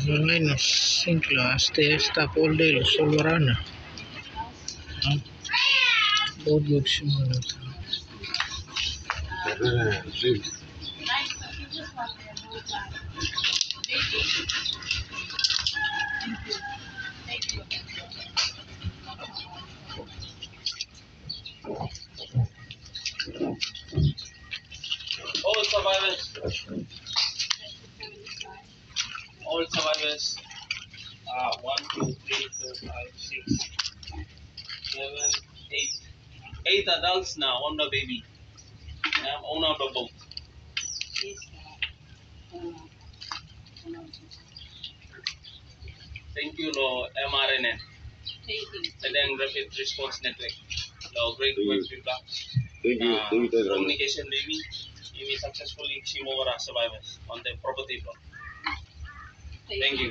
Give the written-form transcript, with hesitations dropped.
menos 5 hasta esta polder solvarana. बहुत good shimano. All survivors. All survivors. 1, 2, 3, 4, 5, 6, 7, 8. 8 adults now on the baby. On the boat. Thank you, Lord, mRNN. And then Rapid Response Network. Lord, great work you've done. Communication baby. You successfully survivors on the property block. Thank you.